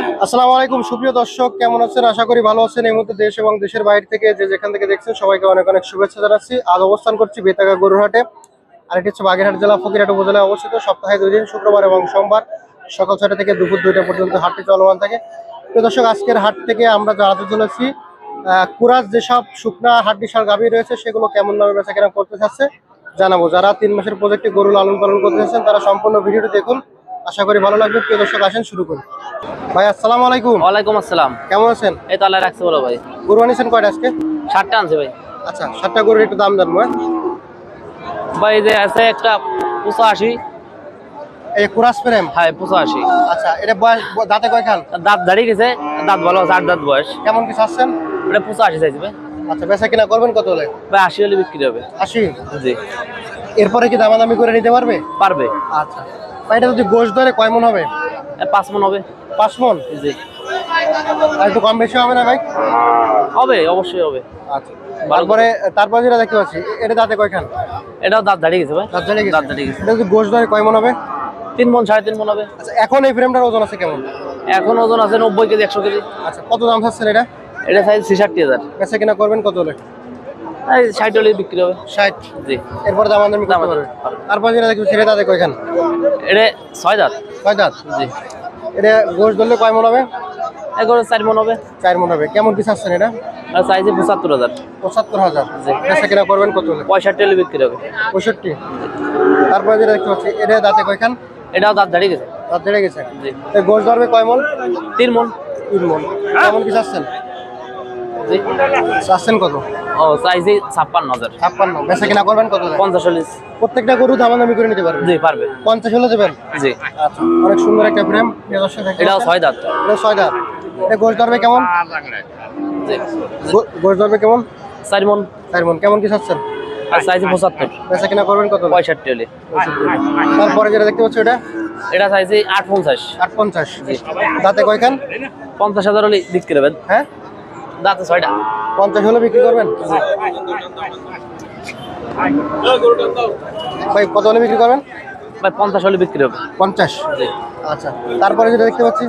আসসালামু আলাইকুম সুপ্রিয় দর্শক, কেমন আছেন? আশা করি ভালো আছেন। এই মুহূর্তে দেশ এবং দেশের বাইরে থেকে যে যেখান থেকে দেখছেন সবাইকে অনেক অনেক শুভেচ্ছা জানাচ্ছি। আজ অবস্থান করছি বেতাগা গরুরহাটে, আর এটি হচ্ছে বাগেরহাট জেলা ফকিরহাট উপজেলায় অবস্থিত। সপ্তাহে 2 দিন শুক্রবার এবং সোমবার সকাল 6টা থেকে দুপুর 2টা পর্যন্ত হাটটি চলমান থাকে। প্রিয় দর্শক, আজকের হাট থেকে আমরা জানাতে চলেছি কুরাজ যেসব শুকনা হাট বিশাল গাভী রয়েছে সেগুলো কেমন দামে বেচা কেনা করতে চাচ্ছে জানাবো। যারা 3 মাসের প্রজেক্টে গরু লালন পালন করতে চাচ্ছেন তারা সম্পূর্ণ ভিডিওটি দেখুন, আশা করি ভালো লাগবে। প্রিয় দর্শক, আসেন শুরু করি। ভাই আসসালামু আলাইকুম। ওয়ালাইকুম আসসালাম। কেমন আছেন? এই তো আল্লাহ রাখছে বলো ভাই। গরু আনিছেন কয়টা আজকে? 7টা আনছে ভাই। আচ্ছা, 7টা গরুর একটু দাম জানবো। ভাই যে আছে একটা 85। এই কুরাস প্রেম? হ্যাঁ 85। আচ্ছা, এটা বয়স দাঁতে কয়খান? দাঁত দাঁড়িয়ে গেছে, দাঁত ভালো আছে, 8 দাঁত বয়স। কেমন কি চাচ্ছেন? এটা 85 চাইছে ভাই। আচ্ছা, বেচা কিনা করবেন কত হলে? ভাই 80 হলে বিক্রি হবে। 80? জি। এরপরে কি দামাদামি করে নিতে পারবে? পারবে। আচ্ছা ভাই, এটা যদি গোশ ধরে কয় মন হবে? 5 মণ হবে। 5 মন? জি। আর একটু কম বেশি হবে না ভাই? হবে, অবশ্যই হবে। আচ্ছা, তারপরে যেটা দেখতে পাচ্ছি এটা দাঁতে কয়খান? এটাও দাঁত দাঁড়িয়ে গেছে ভাই। দাঁত দাঁড়িয়ে গেছে? দাঁত দাঁড়িয়ে গেছে। এটা যদি গোশ ধরে কয় মন হবে? 3 মণ 3.5 মণ হবে। আচ্ছা, এখন এই ফ্রেমটার ওজন আছে কেমন? এখন ওজন আছে 90 কেজি 100 কেজি। আচ্ছা, কত দাম চাচ্ছেন এটা? এটা সাইজ 66,000। বেচা কিনা করবেন কত হলে? এই 60 হলে বিক্রি হবে। 60? জি। এরপরে দামাদামি করতে পারবে। তারপর যেটা দেখতে ছেড়ে দাঁতে কয়খান? এটা 6 দাঁত। 6 দাঁত? জি। এটা গোশ ধরলে কয় মন হবে? এখন 4 মণ হবে। 4 মন হবে। কেমন কি চাচ্ছেন এটা? আর সাইজে 75,000। 75,000? জি। বেচা কিনা করবেন কত হলে? 65 হলে বিক্রি হবে। 65? তারপরে যেটা দেখতে পাচ্ছি এটা দাঁতে কয়খান? এটাও দাঁত দাঁড়িয়ে গেছে। দাঁত বেড়ে গেছে? জি। গোশ ধরবে কয় মন? 3 মণ। 3 মন। কেমন কি চাচ্ছেন? জি। চাচ্ছেন কত? ও সাইজে 56,000। 56? বেচা কিনা করবেন কত হলে? 50 হলে। প্রত্যেকটা গরু দামাদামি করে নিতে পারবে? জি পারবে। 50 হলে দেবেন? জি। আচ্ছা, অনেক সুন্দর একটা ফ্রেম। এটাও 6 দাঁত। এটা 6 দাঁত। এটা গোশ ধরবে কেমন? জি। গোশ ধরবে কেমন? 4 মণ। 4 মন। কেমন কি চাচ্ছেন? আর সাইজে 75। বেচা কিনা করবেন কত? 65 হলে। তারপরে যেটা দেখতে পাচ্ছি এটা? এটা সাইজে 850। 850? দাঁতে কয়খান? 50,000 হলে বিক্রি করবেন। হ্যাঁ, দাঁতে 6টা। 50 হলে বিক্রি করবেন? ভাই কত হলে বিক্রি করবেন? ভাই 50 হলে বিক্রি হবে। 50? জি। আচ্ছা, তারপরে যেটা দেখতে পাচ্ছি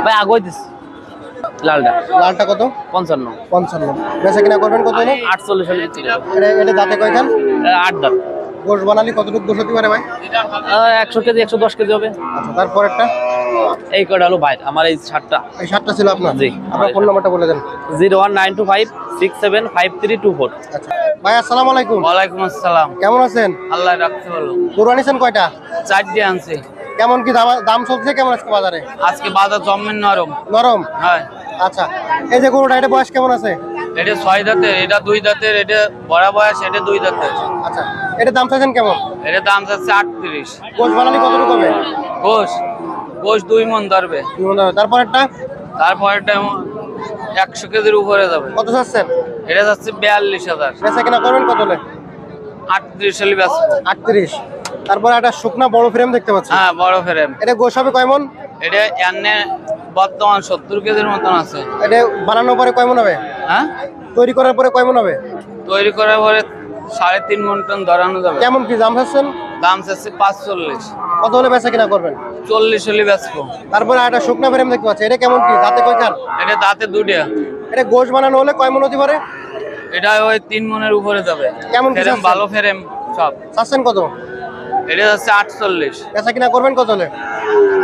ভাই আগই দিস। লালটা। লালটা কত? 55। 55? বেচা কিনা করবেন কত হলে? 48 হলে বিক্রি হবে। এটা দাঁতে কয়খান? 8 দাঁত। গোশ বানালি কতটুকু গোশ হতে পারে ভাই? 100 কেজি 110 কেজি হবে। আচ্ছা, তারপরেরটা? এই কয়টা হলো ভাই আমার এই 7টা। এই 7টা ছিল আপনার? জি। আপনার ফোন নাম্বারটা বলে দেন। 01925675324। আচ্ছা ভাই, আসসালামু আলাইকুম। ওয়ালাইকুম আসসালাম। কেমন আছেন? আল্লাহ রাখতে ভালো। গরু আনিছেন কয়টা? 4টি আনছি। কেমন কি দাম চলছে কেমন আজকে বাজারে? আজকে বাজার জমেন নরম। নরম? হ্যাঁ। আচ্ছা, এই যে গরুটা এটা বয়স কেমন আছে? এটা 6 দাঁতের, এটা 2 দাঁতের, এটা বড় বয়স, এটা 2 দাঁতের। আচ্ছা, এটা দাম চাইছেন কেমন? এটা দাম যাচ্ছে 38। গোশ বানালি কতটুকু হবে? গোশ 2 মণ ধরবে। তারপরেরটা? তারপরটা 100 কেজির উপরে যাবে। কত চাচ্ছেন? এটা যাচ্ছে 42,000। বেচা কিনা করবেন কত হলে? 38 হলে বেচবো। 38? তারপরে একটা শুকনা বড় ফ্রেম দেখতে পাচ্ছি। হ্যাঁ বড় ফ্রেম। এটা গোশ হবে কয় মন? এটা এনে বর্তমান 70 কেজির মতন আছে। এটা বানানোর পরে কয় মন হবে? হ্যাঁ, তৈরি করার পরে কয় মন হবে? তৈরি করার পরে 3.5 মণ টন ধরানো যাবে। কেমন কি দাম চাচ্ছেন? দাম চাচ্ছে 45। কত হলে বেচা কিনা করবেন? 40 হলে বেচবো। তারপরে একটা শুকনা ফ্রেম দেখতে পাচ্ছি, এটা কেমন কি দাঁতে কয়খান? এটা দাঁতে 2টা। এটা গোশ বানানো হলে কয় মন হতে পারে? এটা ওই 3 মণের উপরে যাবে। কেমন কি ফ্রেম চাচ্ছেন? ভালো ফ্রেম সব। চাচ্ছেন কত? এটা যাচ্ছে 48। বেচা কিনা করবেন কত হলে?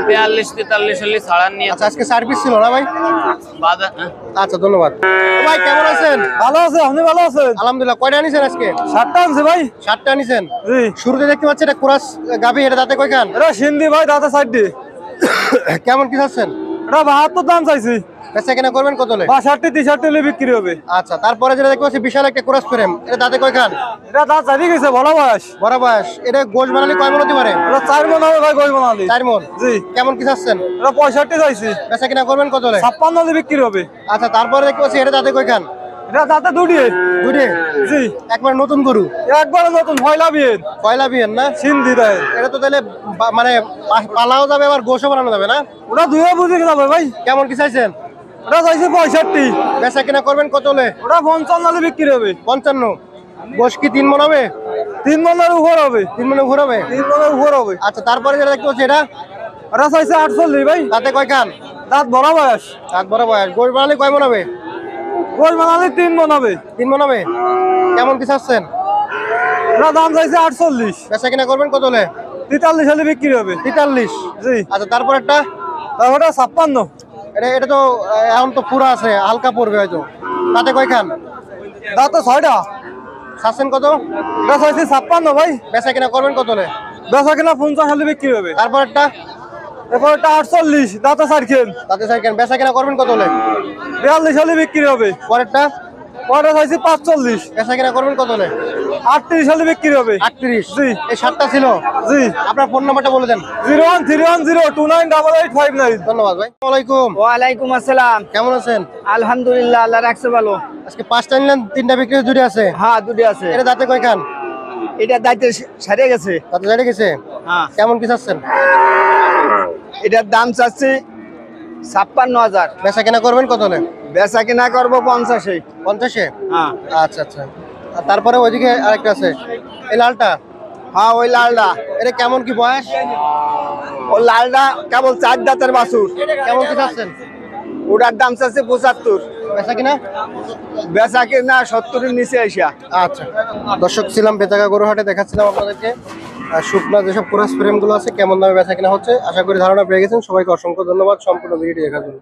42-43 হলে ছাড়ান নিয়ে। আচ্ছা, আজকে সার্ভিস ছিল না ভাই? বাজার আচ্ছা, ধন্যবাদ। ভাই কেমন আছেন? ভালো আছে, আপনি ভালো আছেন? আলহামদুলিল্লাহ। কয়টা আনিছেন আজকে? 7টা আনছে ভাই। 7টা আনিছেন? জি। শুরুতে দেখতে পাচ্ছি এটা কুরাস গাভী, এটা দাঁতে কয়খান? এটা সিন্ধি ভাই, দাদা 4টি। কেমন কি চাচ্ছেন? এটা 72 দাম চাইছি। বেচা কিনা করবেন কত হলে? 62 63 হলে বিক্রি হবে। আচ্ছা, তারপরে যেটা দেখতে পাচ্ছি বিশাল একটা কুরাস ফ্রেম, এটা দাঁতে কয়খান? এটা দাঁত চালিয়ে গেছে, ভালো বয়স। বড় বয়স। এটা গোশ বানালে কয় মন হতে পারে? এটা 4 মণ হবে ভাই, গোল বানালি। 4 মন? জি। কেমন কি চাচ্ছেন? এটা 65 চাইছি। বেচা কিনা করবেন কত হলে? 56 হলে বিক্রি হবে। আচ্ছা, তারপরে দেখতে পাচ্ছি এটা দাঁতে কয়খান? এটা দাঁতে 2টি। দুটি? জি। একবার নতুন গরু? একবার নতুন পয়লা বিয়েন। পয়লা বিয়েন না? সিন্ধি দেয়। এটা তো তাহলে মানে পালাও যাবে আবার গোশও বানানো যাবে না? ওটা দুয়ে বুঝে যাবে ভাই। কেমন কি চাইছেন? ওটা চাইছি 65। বেচা কিনা করবেন কত হলে? ওটা 55 হলে বিক্রি হবে। 55? গোশ কি 3 মন হবে? 3 মণের উপর হবে। 3 মনের উপর হবে? 3 মণের উপর হবে। আচ্ছা, তারপরে যেটা দেখতে পাচ্ছি এটা? ওটা চাইছে 48 ভাই। তাতে কয় খান? দাঁত বড় বয়স। দাঁত বড় বয়স। গরু বানালে কয় মন হবে? গোল বানালে 3 মন হবে। 3 মন হবে। কেমন কি চাচ্ছেন? ওটা দাম চাইছে 48। বেচা কিনা করবেন কত হলে? 43 হলে বিক্রি হবে। 43। জি। আচ্ছা, তারপর একটা তারপরে 56। এটা তো এখন তো পুরা আছে, হালকা পড়বে হয়তো। তাতে কয় খান? দাঁত তো 6টা। চাচ্ছেন কত? এটা চাইছে 56 ভাই। বেচা কিনা করবেন কত হলে? বেচা কিনা 50 হলে বিক্রি হবে। তারপর একটা এরপর এটা 48, দাঁত 4 খেন। তাতে চাইছেন বেচা কিনা করবেন কত হলে? 42 হলে বিক্রি হবে। পরেরটা পরে চাইছে 45, বেচা কিনা করবেন কত হলে? 38 হলে বিক্রি হবে। 38। জি। এই 7টা ছিল। জি। আপনার ফোন নাম্বারটা বলে দেন। 01310298859। ধন্যবাদ ভাই। আসসালামু আলাইকুম। ওয়ালাইকুম আসসালাম। কেমন আছেন? আলহামদুলিল্লাহ, আল্লাহ রাখছে ভালো। আজকে 5টা নিলেন, 3টা বিক্রি হয়েছে, 2টা আছে। হ্যাঁ, দুটি আছে। এটা দাঁতে কয় খান? এটা দায়িত্ব সারে গেছে। দাঁতে জেড়ে গেছে। হ্যাঁ, কেমন কি চাচ্ছেন? এটার দাম চাচ্ছি 56,000। বেচা কিনা করবেন কত হলে? বেচা কিনা করবো 50-এ। 50-এ। হ্যাঁ আচ্ছা আচ্ছা। আর তারপরে ওইদিকে আরেকটা আছে, এই লালটা। হ্যাঁ, ওই লালটা। এটা কেমন কি বয়স? ও লালটা কেবল 4 দাঁতের বাছুর। কেমন কি চাচ্ছেন? ওটার দাম চাচ্ছে 75। বেচা কিনা? বেচা কিনা 70-এর নিচে আইসা। আচ্ছা, দর্শক ছিলাম বেতাগা গরুহাটে, দেখাচ্ছিলাম আপনাদেরকে শুকনা যেসব ক্রস ফ্রেমগুলো আছে কেমন দামে বেচা কিনা হচ্ছে। আশা করি ধারণা পেয়ে গেছেন। সবাইকে অসংখ্য ধন্যবাদ সম্পূর্ণ ভিডিওটি দেখার জন্য।